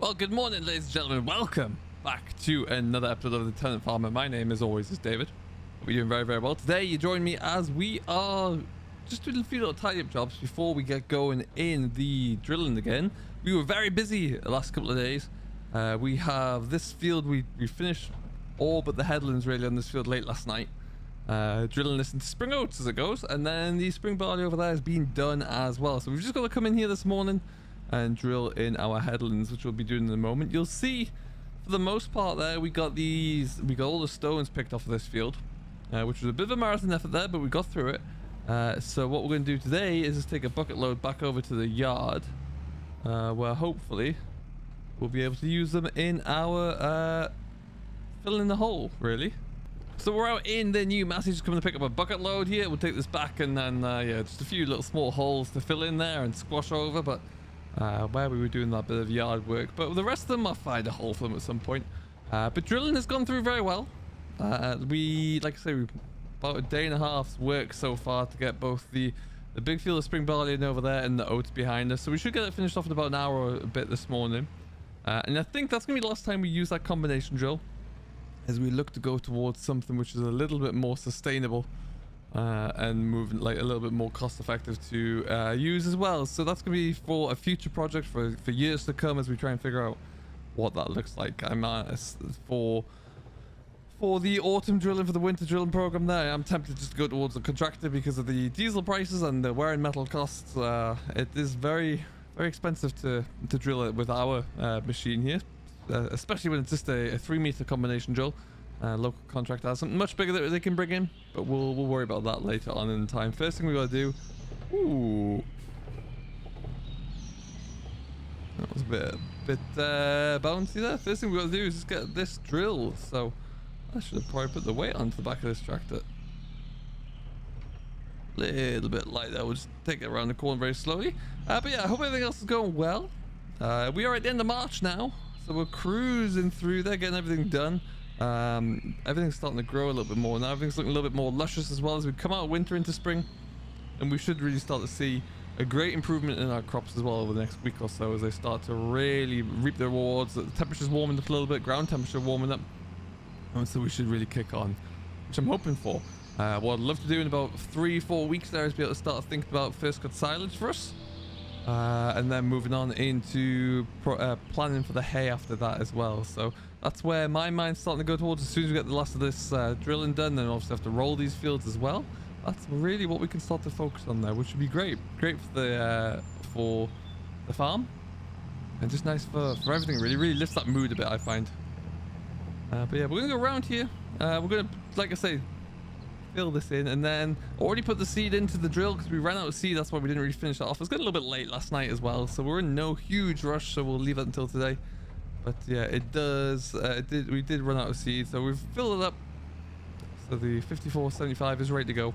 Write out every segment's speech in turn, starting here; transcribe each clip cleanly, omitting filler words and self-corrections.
Well, good morning, ladies and gentlemen. Welcome back to another episode of the Tenant Farmer. My name, as always, is David. We're doing very, very well. Today, you join me as we are just doing a few little tidy-up jobs before we get going in the drilling again. We were very busy the last couple of days. We have this field, we finished all but the headlands really on this field late last night. Drilling this into spring oats as it goes, and then the spring barley over there has been done as well. So we've just got to come in here this morning and drill in our headlands, which we'll be doing in a moment. You'll see for the most part there we got all the stones picked off of this field, which was a bit of a marathon effort there, but we got through it. So what we're going to do today is just take a bucket load back over to the yard, where hopefully we'll be able to use them in our filling in the hole really. So we're out in the new massey, just coming to pick up a bucket load here. We'll take this back and then yeah, just a few little small holes to fill in there and squash over, but where we were doing that bit of yard work, but the rest of them I'll find a hole for them at some point. But drilling has gone through very well. We, like I say, we've about a day and a half's work so far to get both the big field of spring barley in over there and the oats behind us, so we should get it finished off in about an hour or a bit this morning. And I think that's gonna be the last time we use that combination drill, as we look to go towards something which is a little bit more sustainable and moving like a little bit more cost effective to use as well. So that's gonna be for a future project for years to come, as we try and figure out what that looks like. I'm for the autumn drilling, for the winter drilling program there, I'm tempted just to go towards a contractor because of the diesel prices and the wear and metal costs. It is very, very expensive to drill it with our machine here, especially when it's just a 3-meter combination drill. Local contractor has something much bigger that they can bring in, but we'll worry about that later on in time. First thing we gotta do, ooh, that was a bit bouncy there. First thing we gotta do is just get this drill. So I should have probably put the weight onto the back of this tractor. Little bit light there. We'll just take it around the corner very slowly. But yeah, I hope everything else is going well. We are at the end of March now, so we're cruising through there, getting everything done. Everything's starting to grow a little bit more now. Everything's looking a little bit more luscious as well as we come out of winter into spring, and we should really start to see a great improvement in our crops as well over the next week or so, as they start to really reap their rewards. The temperature's warming up a little bit, ground temperature warming up, and so we should really kick on, which I'm hoping for. What I'd love to do in about 3-4 weeks there is be able to start thinking about first cut silage for us, and then moving on into planning for the hay after that as well. So that's where my mind's starting to go towards. As soon as we get the last of this drilling done, then obviously have to roll these fields as well. That's really what we can start to focus on there, which would be great for the farm, and just nice for everything. Really lifts that mood a bit, I find. But yeah, we're gonna go around here. We're gonna, like I say, fill this in, and then already put the seed into the drill because we ran out of seed. That's why we didn't really finish it off. It was getting a little bit late last night as well, so we're in no huge rush, so we'll leave it until today. But yeah, it does. We did run out of seed, so we've filled it up. So the 5475 is ready to go,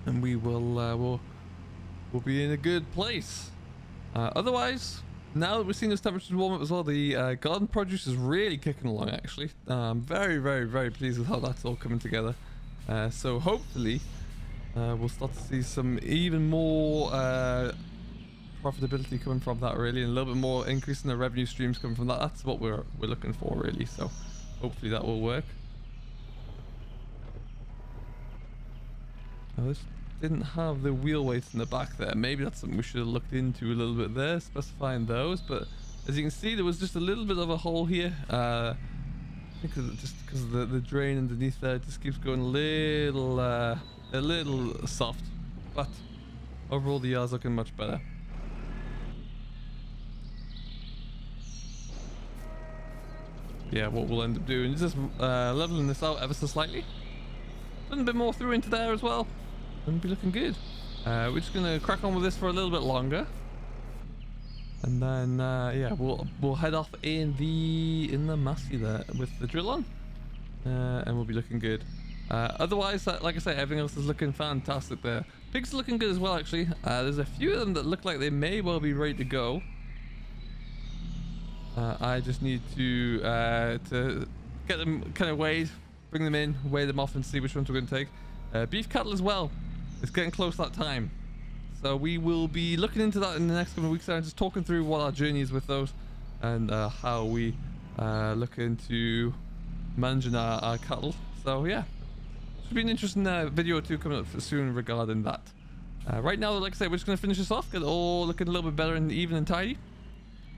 and we will we'll be in a good place. Otherwise, now that we've seen this temperature warm up as well, the garden produce is really kicking along actually. I'm very pleased with how that's all coming together. So hopefully we'll start to see some even more profitability coming from that really, and a little bit more increase in the revenue streams coming from that. That's what we're looking for really, so hopefully that will work. Now this didn't have the wheel weights in the back there. Maybe that's something we should have looked into a little bit there, specifying those. But as you can see, there was just a little bit of a hole here. I think just because of the drain underneath there, it just keeps going a little soft. But overall, the yard's looking much better. Yeah, what we'll end up doing is just leveling this out ever so slightly. Putting a bit more through into there as well, and be looking good. We're just gonna crack on with this for a little bit longer, and then yeah, we'll head off in the massey there with the drill on, and we'll be looking good. Otherwise, like I say, everything else is looking fantastic there. Pigs are looking good as well actually. There's a few of them that look like they may well be ready to go. I just need to get them kind of weighed, bring them in, weigh them off, and see which ones we're going to take. Beef cattle as well. It's getting close that time, so we will be looking into that in the next couple of weeks and just talking through what our journey is with those. and how we look into managing our cattle. So yeah, should be an interesting video or two coming up soon regarding that. Right now, like I say, we're just going to finish this off, get it all looking a little bit better and even and tidy,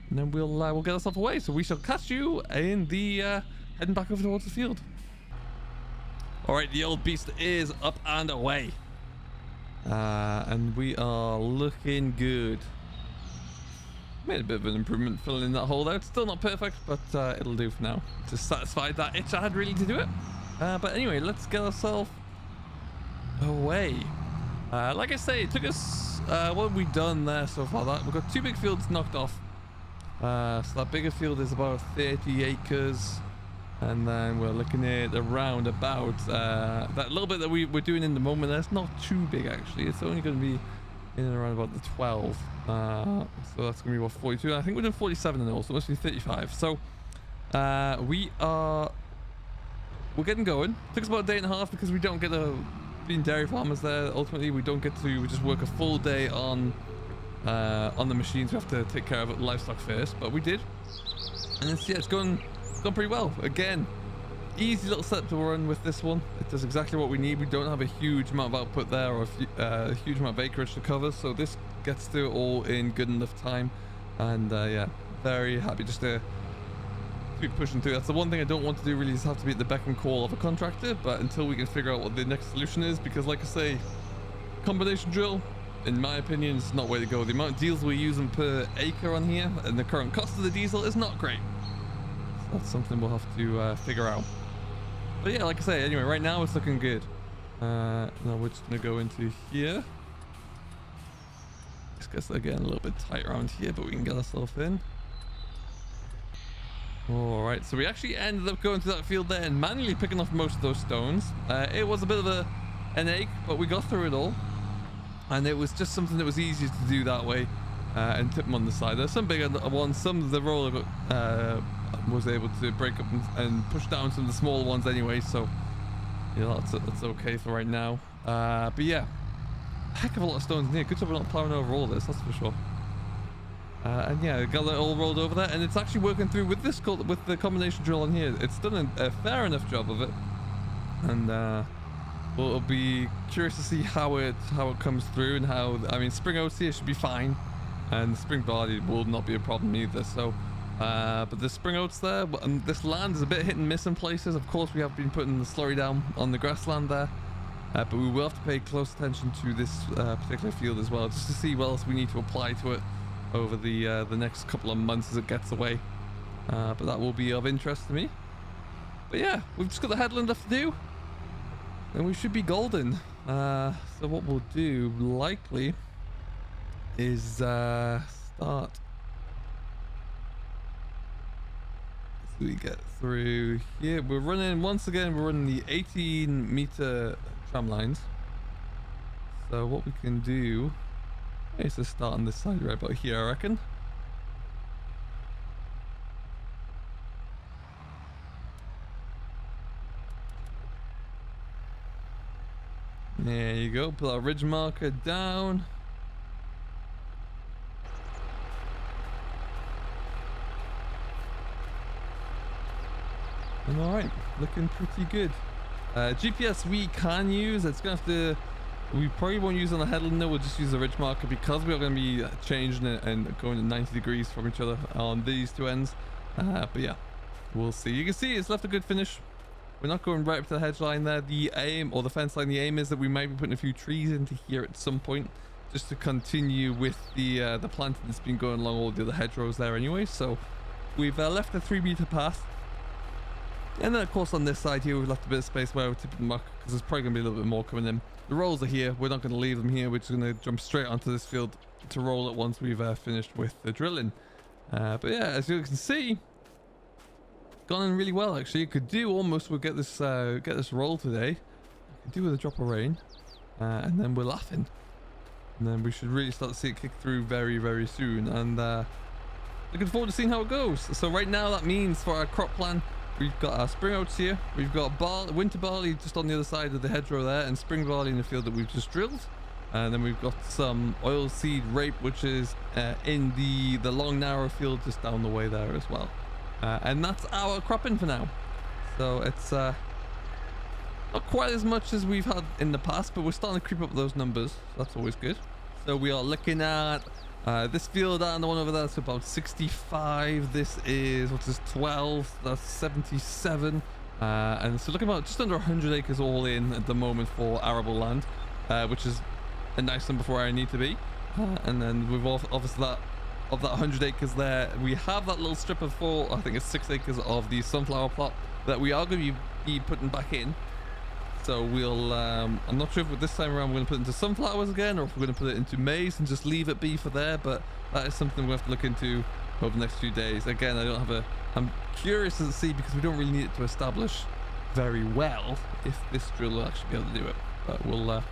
and then we'll get ourselves away. So we shall catch you in the heading back over towards the field. All right, the old beast is up and away, and we are looking good. Made a bit of an improvement filling in that hole out. Still not perfect, but it'll do for now. Just satisfied that itch I had really to do it. But anyway, let's get ourselves away. Like I say, it took us, what have we done there so far? We've got 2 big fields knocked off. So that bigger field is about 30 acres. And then we're looking at around about that little bit that we're doing in the moment. That's not too big actually. It's only going to be in and around about the 12. So that's going to be what, 42? I think we're doing 47 in all, so it must be 35. So we're getting going. Took us about a day and a half because we don't get being dairy farmers there. Ultimately, we don't get to just work a full day on the machines. We have to take care of livestock first, but we did, and it's gone pretty well. Again, easy little setup to run with this one. It does exactly what we need. We don't have a huge amount of output there, or a huge amount of acreage to cover, so this gets through it all in good enough time. And yeah, very happy just to keep pushing through. That's the one thing I don't want to do really, is have to be at the beck and call of a contractor, but until we can figure out what the next solution is, because like I say, combination drill, in my opinion, is not the way to go. The amount of diesel we're using per acre on here and the current cost of the diesel is not great. So that's something we'll have to figure out. But yeah, like I say, anyway, right now it's looking good. Now we're just gonna go into here. I guess they're getting a little bit tight around here, but we can get ourselves in. Alright, so we actually ended up going to that field there and manually picking off most of those stones. It was a bit of an ache, but we got through it all. And it was just something that was easier to do that way, and tip them on the side. There's some bigger ones, some of the roller was able to break up and push down some of the smaller ones anyway, so yeah, that's okay for right now. But yeah, heck of a lot of stones in here. Good job we're not plowing over all this, that's for sure. And yeah, got it all rolled over there, and it's actually working through with the combination drill on here. It's done a fair enough job of it, and we'll be curious to see how it comes through, and how, I mean, spring oats here should be fine, and the spring barley will not be a problem either. So but the spring oats there, and this land is a bit hit and miss in places. Of course, we have been putting the slurry down on the grassland there, but we will have to pay close attention to this particular field as well, just to see what else we need to apply to it over the next couple of months as it gets away. But that will be of interest to me. But yeah, we've just got the headland left to do, and we should be golden. So what we'll do likely is start. So we get through here. We're running, once again, we're running the 18-meter tram lines. So what we can do is to start on this side right about here, I reckon. There you go. Put our ridge marker down. And all right, looking pretty good. GPS we can use. It's gonna have to. We probably won't use on the headland though. We'll just use the ridge marker because we are going to be changing it and going at 90 degrees from each other on these two ends. But yeah, we'll see. You can see it's left a good finish. We're not going right up to the hedge line there. The aim, or the fence line, the aim is that we might be putting a few trees into here at some point, just to continue with the planting that's been going along all the other hedgerows there anyway. So we've left a 3-meter path. And then of course on this side here we've left a bit of space where we're tipping the muck, because there's probably going to be a little bit more coming in. The rolls are here. We're not going to leave them here. We're just going to jump straight onto this field to roll it once we've finished with the drilling. But yeah, as you can see, gone in really well actually. You could do almost, we'll get this roll today. Could do with a drop of rain, and then we're laughing. And then we should really start to see it kick through very, very soon. And looking forward to seeing how it goes. So right now that means for our crop plan, we've got our spring oats here. We've got winter barley just on the other side of the hedgerow there, and spring barley in the field that we've just drilled. And then we've got some oilseed rape, which is in the long narrow field just down the way there as well. And that's our cropping for now. So it's not quite as much as we've had in the past, but we're starting to creep up those numbers. So that's always good. So we are looking at this field and the one over there. That's about 65. This is, what's this, 12. That's 77. And so looking about just under 100 acres all in at the moment for arable land, which is a nice number for where I need to be. And then we've obviously that of that 100 acres there, we have that little strip of I think it's 6 acres of the sunflower plot that we are going to be putting back in. So we'll I'm not sure if this time around we're going to put it into sunflowers again, or if we're going to put it into maize and just leave it be for there, but that is something we'll have to look into over the next few days. Again, I'm curious to see, because we don't really need it to establish very well if this drill will actually be able to do it, but we'll I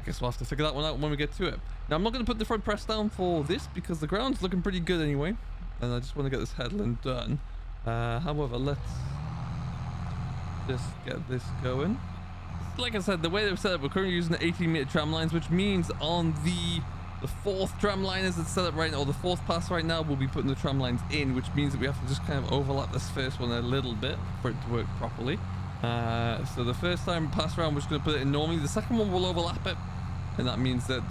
guess we'll have to figure that one out when we get to it. Now, I'm not going to put the front press down for this because the ground's looking pretty good anyway, and I just want to get this headland done. However, let's just get this going. Like I said, the way they've set up, we're currently using the 18-meter tram lines, which means on the fourth tram line as it's set up right now, or the fourth pass right now, we'll be putting the tram lines in, which means that we have to just kind of overlap this first one a little bit for it to work properly. So the first time pass around, we're just going to put it in normally. The second one will overlap it, and that means that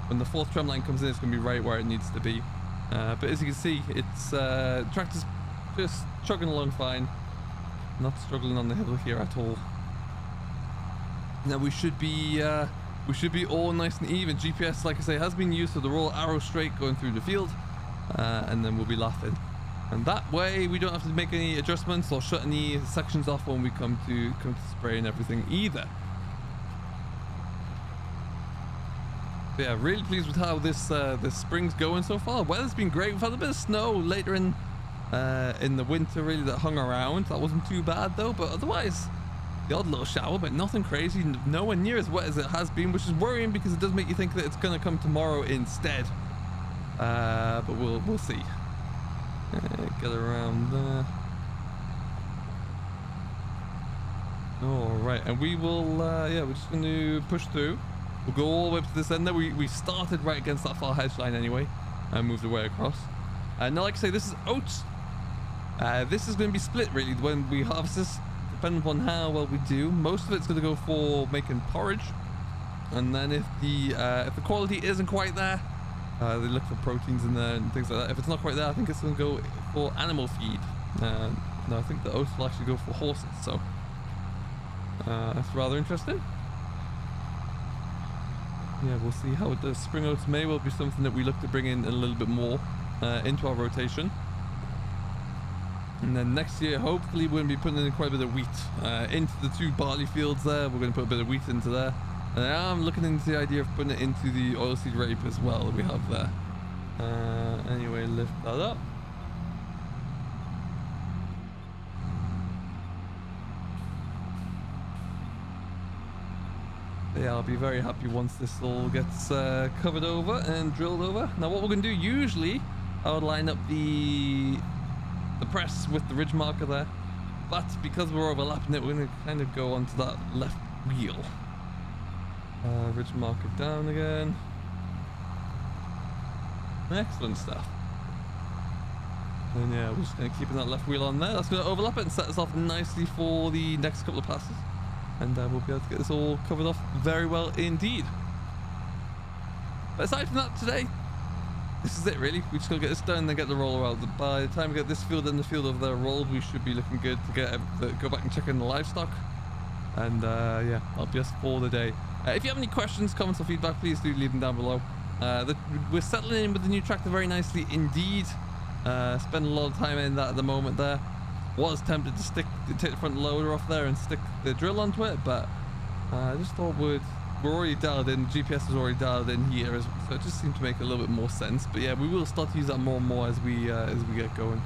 when the fourth tram line comes in, it's going to be right where it needs to be. But as you can see, it's tractor's just chugging along fine, not struggling on the hill here at all. Now we should be all nice and even. GPS, like I say, has been used, so they're all arrow straight going through the field, and then we'll be laughing. And that way we don't have to make any adjustments or shut any sections off when we come to spray and everything either. But yeah, really pleased with how this spring's going so far. Weather's been great. We've had a bit of snow later in the winter, really, that hung around. That wasn't too bad though, but otherwise the odd little shower, but nothing crazy, nowhere near as wet as it has been, which is worrying because it does make you think that it's going to come tomorrow instead. But we'll see. Get around there. All right, and we will yeah, we're just going to push through. We'll go all the way up to this end there. We started right against that far hedge line anyway and moved the way across. Now, like I say, this is oats. This is going to be split really when we harvest this, depending upon how well we do. Most of it's going to go for making porridge, and then if the quality isn't quite there, they look for proteins in there and things like that. If it's not quite there, I think it's going to go for animal feed. No, I think the oats will actually go for horses, so that's rather interesting. Yeah, we'll see how it does. Spring oats may well be something that we look to bring in a little bit more into our rotation. And then next year, hopefully, we're going to be putting in quite a bit of wheat into the 2 barley fields there. We're going to put a bit of wheat into there. And I'm looking into the idea of putting it into the oilseed rape as well that we have there. Anyway, lift that up. Yeah, I'll be very happy once this all gets covered over and drilled over. Now what we're going to do, usually I would line up the press with the ridge marker there, but because we're overlapping it, we're going to kind of go onto that left wheel. Ridge marker down again. Excellent stuff. And yeah, we're just going to keep that left wheel on there. That's going to overlap it and set us off nicely for the next couple of passes. And we'll be able to get this all covered off very well indeed. But aside from that, today, this is it really. We just got to get this done and then get the roller out. By the time we get this field and the field over there rolled, we should be looking good to go back and check in the livestock. And yeah, that'll be us for the day. If you have any questions, comments or feedback, please do leave them down below. We're settling in with the new tractor very nicely indeed. Spend a lot of time in that at the moment there. Was tempted to take the front loader off there and stick the drill onto it, but I just thought we're already dialed in. GPS is already dialed in here, so it just seemed to make a little bit more sense. But yeah, we will start to use that more and more as we get going.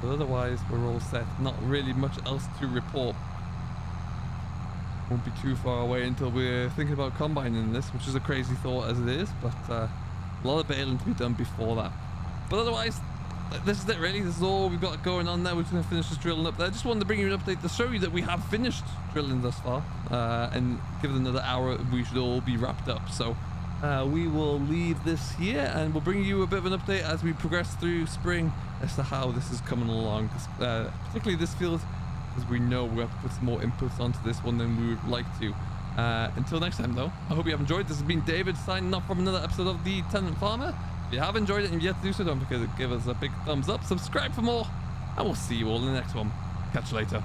But otherwise, we're all set. Not really much else to report. Won't be too far away until we're thinking about combining this, which is a crazy thought as it is, but a lot of baling to be done before that. But otherwise, this is it really. This is all we've got going on there. We're just going to finish this drilling up there. I just wanted to bring you an update to show you that we have finished drilling thus far, and give it another hour, we should all be wrapped up. So we will leave this here, and we'll bring you a bit of an update as we progress through spring as to how this is coming along, particularly this field, because we know we have to put some more inputs onto this one than we would like to. Until next time though, I hope you have enjoyed. This has been David signing off from another episode of the Tenant Farmer. If you have enjoyed it and you've yet to do so, don't forget to give us a big thumbs up, subscribe for more, and we'll see you all in the next one. Catch you later.